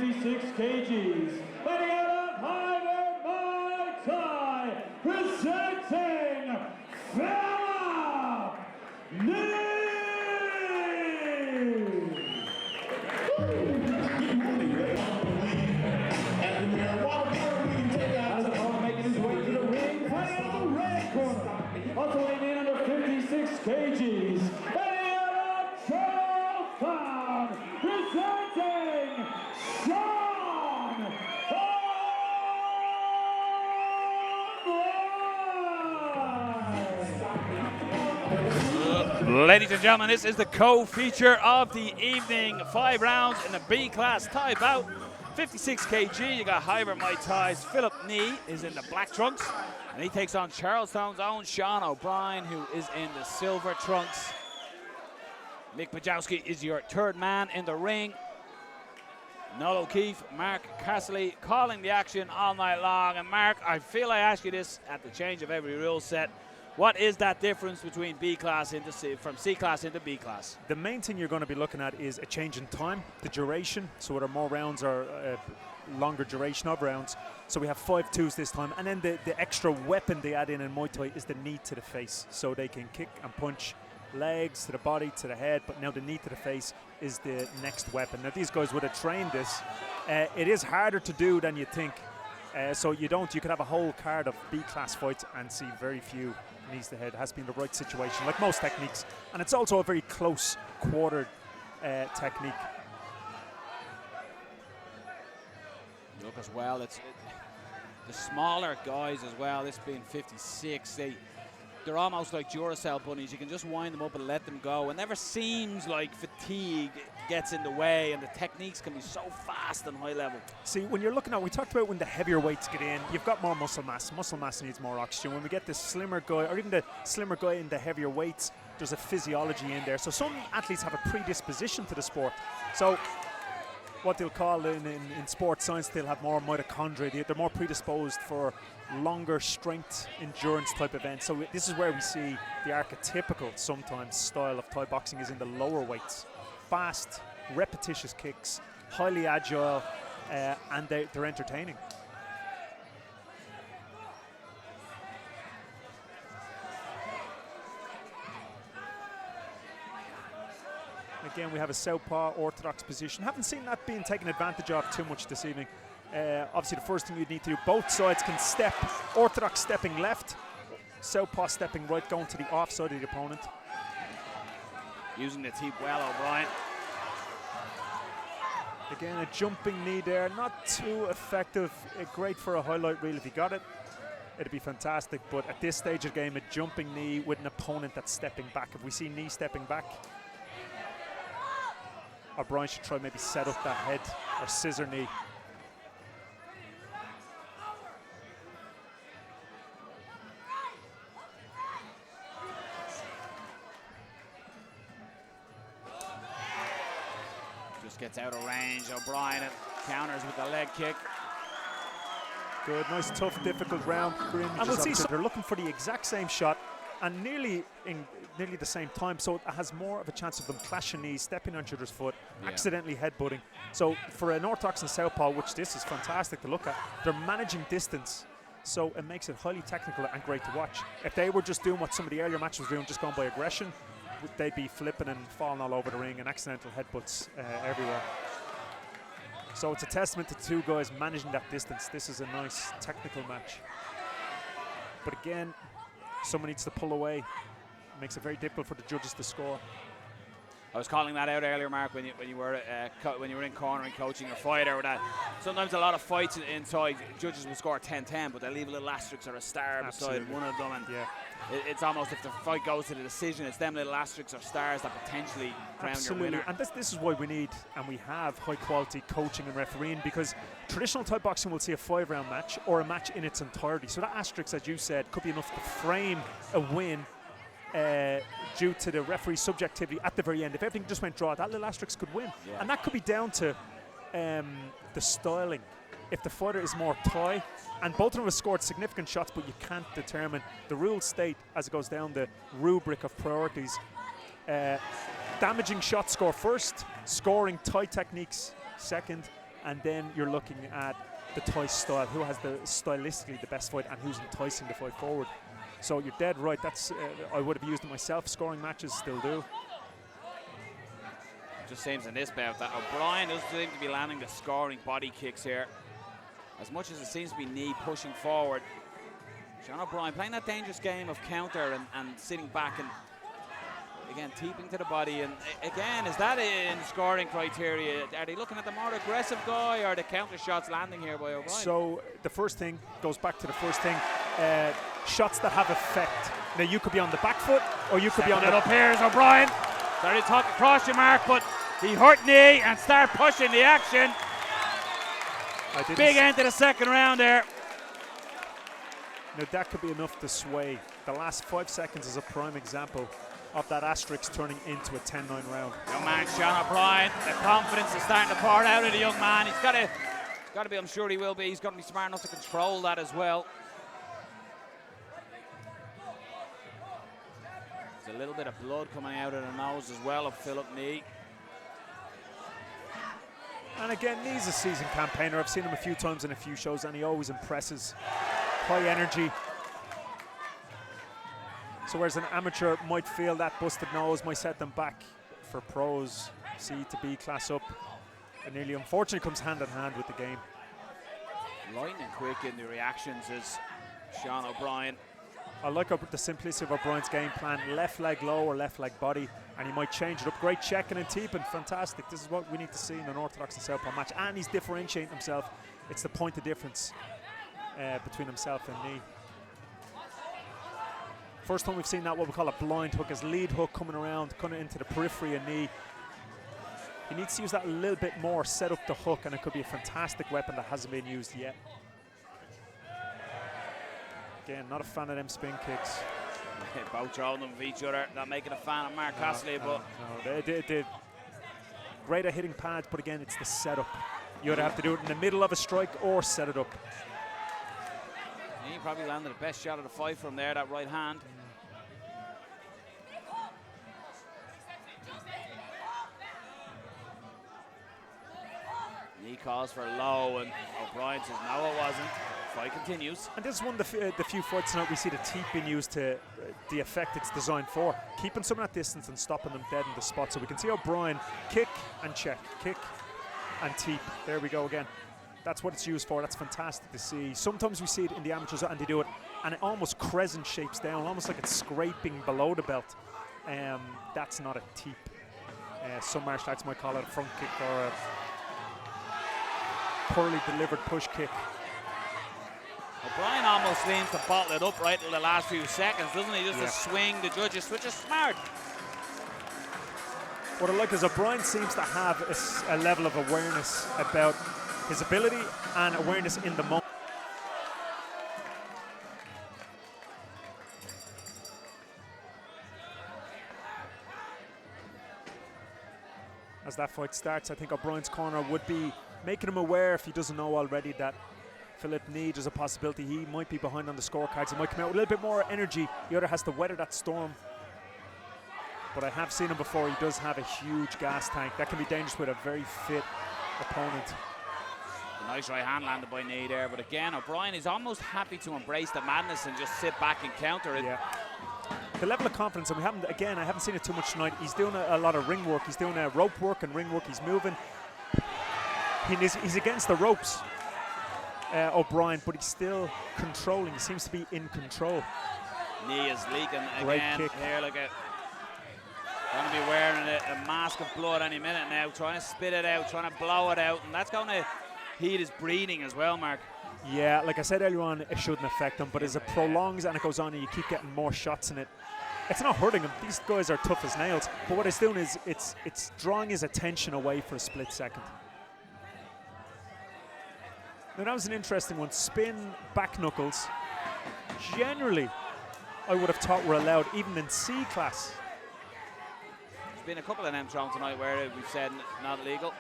56 kgs, fighting out of Hiver, Muay Thai, presenting Bout. As opponent making his way to the ring, fighting out of the red corner, also weighing in under 56 kgs, fighting out of Charlestown, presenting Sean. Ladies and gentlemen, this is the co-feature of the evening. 5 rounds in the B class Thai bout. 56 kg, you got Hiver Muay Thai's Philip Nee is in the black trunks, and he takes on Charlestown's own Sean O'Brien, who is in the silver trunks. Mick Pajowski is your third man in the ring. Noel O'Keefe, Mark Casserly calling the action all night long. And Mark, I feel I ask you this at the change of every rule set. What is that difference between B class into from C class into B class? The main thing you're going to be looking at is a change in time, the duration, so whether more rounds or longer duration of rounds. So we have 5-2s this time, and then the extra weapon they add in Muay Thai is the knee to the face, so they can kick and punch legs to the body, to the head, but now the knee to the face is the next weapon. Now these guys would have trained this. It is harder to do than you think. So you could have a whole card of B class fights and see very few knees to the head. It has been the right situation, like most techniques, and it's also a very close quartered technique. Look as well, the smaller guys as well, this being 56, they're almost like Duracell bunnies. You can just wind them up and let them go. It never seems like fatigue gets in the way, and the techniques can be so fast and high level. See, when you're looking at, we talked about when the heavier weights get in, you've got more muscle mass. Muscle mass needs more oxygen. When we get the slimmer guy, or even the slimmer guy in the heavier weights, there's a physiology in there. So some athletes have a predisposition to the sport. So what they'll call in sports science, they'll have more mitochondria. They're more predisposed for longer strength endurance type events. So this is where we see the archetypical sometimes style of Thai boxing is in the lower weights. Fast, repetitious kicks, highly agile, and they're entertaining. Again, we have a southpaw orthodox position. Haven't seen that being taken advantage of too much this evening. Obviously, the first thing you need to do, both sides can step. Orthodox stepping left, southpaw stepping right, going to the offside of the opponent. Using the teep well, O'Brien. Again, a jumping knee there, not too effective. Great for a highlight reel if you got it. It'd be fantastic, but at this stage of the game, a jumping knee with an opponent that's stepping back. If we see knee stepping back, O'Brien should try maybe set up that head or scissor knee. Just gets out of range. O'Brien counters with the leg kick. Good, nice, tough, difficult round. And we'll see, they're looking for the exact same shot and nearly the same time, so it has more of a chance of them clashing knees, stepping on each other's foot, accidentally headbutting. So for an orthodox and southpaw, which this is fantastic to look at, they're managing distance, so it makes it highly technical and great to watch. If they were just doing what some of the earlier matches were doing, just going by aggression, they'd be flipping and falling all over the ring and accidental headbutts everywhere. So it's a testament to two guys managing that distance. This is a nice technical match. But again, someone needs to pull away. It makes it very difficult for the judges to score. I was calling that out earlier, Mark, when you were in corner and coaching a fighter. That sometimes a lot of fights inside, judges will score 10-10, but they leave a little asterisk or a star beside one of them. And it's almost if the fight goes to the decision, it's them little asterisks or stars that potentially crown your winner. And this is why we need and we have high quality coaching and refereeing, because traditional Thai boxing will see a 5-round match or a match in its entirety. So that asterisk, as you said, could be enough to frame a win. Due to the referee's subjectivity at the very end. If everything just went draw, that little asterisk could win. And that could be down to the styling. If the fighter is more Thai, and both of them have scored significant shots, but you can't determine. The rules state, as it goes down the rubric of priorities, damaging shots score first, scoring Thai techniques second, and then you're looking at the Thai style, who has stylistically the best fight and who's enticing the fight forward. So you're dead right. That's I would have used it myself. Scoring matches still do. It just seems in this bout that O'Brien doesn't seem to be landing the scoring body kicks here. As much as it seems to be knee pushing forward, Sean O'Brien playing that dangerous game of counter and sitting back and again teeping to the body. And again, is that in scoring criteria? Are they looking at the more aggressive guy, or are the counter shots landing here by O'Brien? So the first thing goes back to the first thing. Shots that have effect. Now you could be on the back foot, or you could be on it the up here is O'Brien. Started to talk across your mark, but he hurt knee and start pushing the action. Big end to the second round there. Now that could be enough to sway. The last 5 seconds is a prime example of that asterisk turning into a 10-9 round. Young man Sean O'Brien, the confidence is starting to pour out of the young man. He's got to be, I'm sure he will be, he's got to be smart enough to control that as well. There's a little bit of blood coming out of the nose as well of Philip Knee. And again, Knee's a seasoned campaigner. I've seen him a few times in a few shows, and he always impresses. High energy. So whereas an amateur might feel that busted nose, might set them back, for pros, C to B class up, and nearly unfortunately comes hand in hand with the game. Lightning quick in the reactions is Sean O'Brien. I like the simplicity of O'Brien's game plan. Left leg low or left leg body, and he might change it up. Great checking and teeping, fantastic. This is what we need to see in an orthodox and southpaw match. And he's differentiating himself. It's the point of difference between himself and Knee. First time we've seen that, what we call a blind hook, his lead hook coming around, kind of into the periphery of Knee. He needs to use that a little bit more, set up the hook, and it could be a fantastic weapon that hasn't been used yet. Again, not a fan of them spin kicks. Both throwing them with each other, not making a fan of Mark Castley, but no, they great at hitting pads, but again, it's the setup. You either have to do it in the middle of a strike or set it up. He probably landed the best shot of the fight from there, that right hand. Knee calls for low, and O'Brien says no, it wasn't. Fight continues. And this is one of the few fights tonight we see the teep being used to the effect it's designed for. Keeping someone at distance and stopping them dead in the spot. So we can see O'Brien kick and check, kick and teep. There we go again. That's what it's used for. That's fantastic to see. Sometimes we see it in the amateurs and they do it, and it almost crescent shapes down, almost like it's scraping below the belt. That's not a teep. Some martial arts might call it a front kick or a poorly delivered push kick. O'Brien almost seems to bottle it up right in the last few seconds, doesn't he? Just a swing, the judges switch is smart. What I like is O'Brien seems to have a level of awareness about his ability and awareness in the moment. As that fight starts, I think O'Brien's corner would be making him aware, if he doesn't know already, that Philip Knee, there's a possibility he might be behind on the scorecards. He might come out with a little bit more energy. The other has to weather that storm. But I have seen him before. He does have a huge gas tank. That can be dangerous with a very fit opponent. A nice right hand landed by Knee there. But again, O'Brien is almost happy to embrace the madness and just sit back and counter it. Yeah. The level of confidence, and I haven't seen it too much tonight. He's doing a lot of ring work. He's doing rope work and ring work. He's moving. He's against the ropes, O'Brien, but he's still controlling. He seems to be in control. Knee is leaking Great again kick. here, like going to be wearing a mask of blood any minute now, trying to spit it out, trying to blow it out, and that's going to heat his breathing as well, Mark. Yeah, like I said earlier on, it shouldn't affect him, but as it prolongs and it goes on and you keep getting more shots in it, it's not hurting him. These guys are tough as nails, but what it's doing is it's drawing his attention away for a split second. Now that was an interesting one. Spin back knuckles. Generally, I would have thought were allowed even in C class. There's been a couple of them thrown tonight where we've said not legal.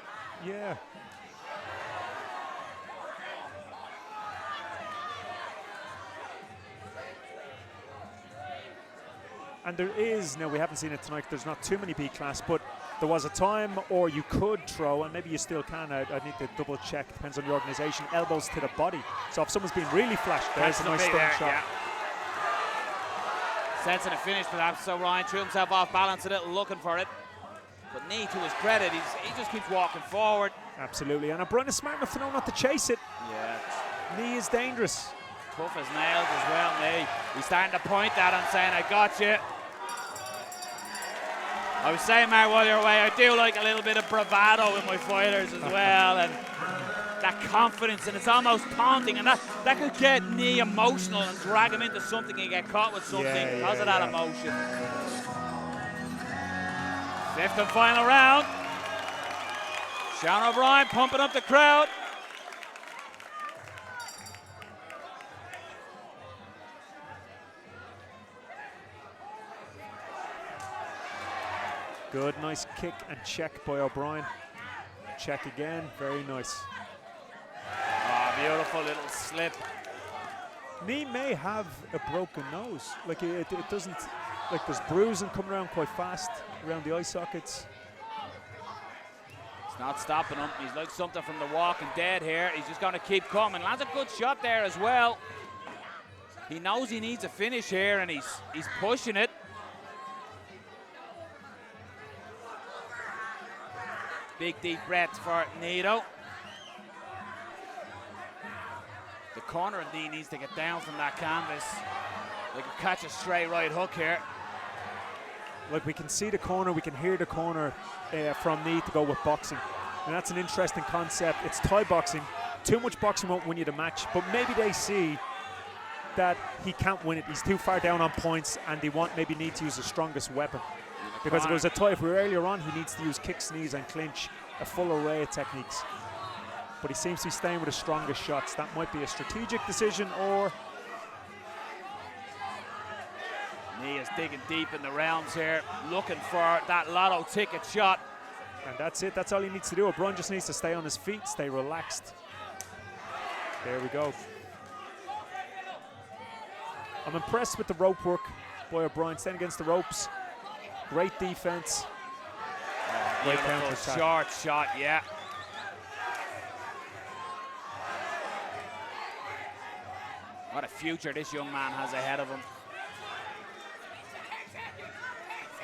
Yeah. And there is, now we haven't seen it tonight, there's not too many B class, but there was a time, or you could throw, and maybe you still can. I need to double check, depends on the organisation, elbows to the body. So if someone's been really flashed, there's a nice stunning shot. Yeah. Sensing a finish perhaps, so Ryan threw himself off balance a little looking for it. But Knee, to his credit, he just keeps walking forward. Absolutely, and Brien is smart enough to know not to chase it. Yeah. Knee is dangerous. Tough as nails as well, Knee. He's starting to point that and saying, I got you. I was saying, Mark, while you're away, I do like a little bit of bravado in my fighters as well, and that confidence, and it's almost taunting, and that could get Knee emotional and drag him into something and get caught with something because of that emotion. Fifth and final round. Sean O'Brien pumping up the crowd. Good, nice kick and check by O'Brien. Check again, very nice. Oh, beautiful little slip. Knee may have a broken nose. Like it doesn't, like there's bruising coming around quite fast around the eye sockets. It's not stopping him. He's like something from The Walking Dead here. He's just going to keep coming. Lands a good shot there as well. He knows he needs a finish here, and he's pushing it. Big deep breath for Nito. The corner of Knee needs to get down from that canvas. They could catch a straight right hook here. Like we can see the corner, we can hear the corner from Knee to go with boxing. And that's an interesting concept. It's Thai boxing. Too much boxing won't win you the match, but maybe they see that he can't win it. He's too far down on points, and they maybe need to use the strongest weapon. Because if it was a Thai, if we were earlier on, he needs to use kicks, knees, and clinch, a full array of techniques. But he seems to be staying with the strongest shots. That might be a strategic decision, or... Knee is digging deep in the realms here, looking for that lotto ticket shot. And that's it, that's all he needs to do. O'Brien just needs to stay on his feet, stay relaxed. There we go. I'm impressed with the rope work by O'Brien, staying against the ropes. Great defense. Great counter attack. Short shot, yeah. What a future this young man has ahead of him.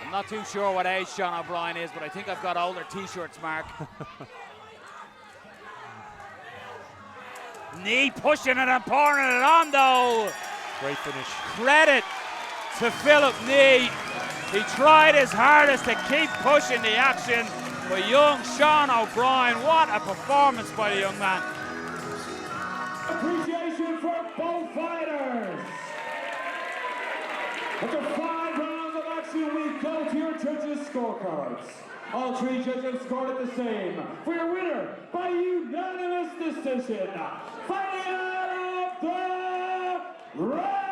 I'm not too sure what age Sean O'Brien is, but I think I've got older t-shirts, Mark. Knee pushing it and pouring it on, though. Great finish. Credit to Philip Knee. He tried his hardest to keep pushing the action, but young Sean O'Brien, what a performance by the young man. Appreciation for both fighters. After 5 rounds of action, we go to your judges' scorecards. All 3 judges scored it the same. For your winner, by unanimous decision, fighting out of the red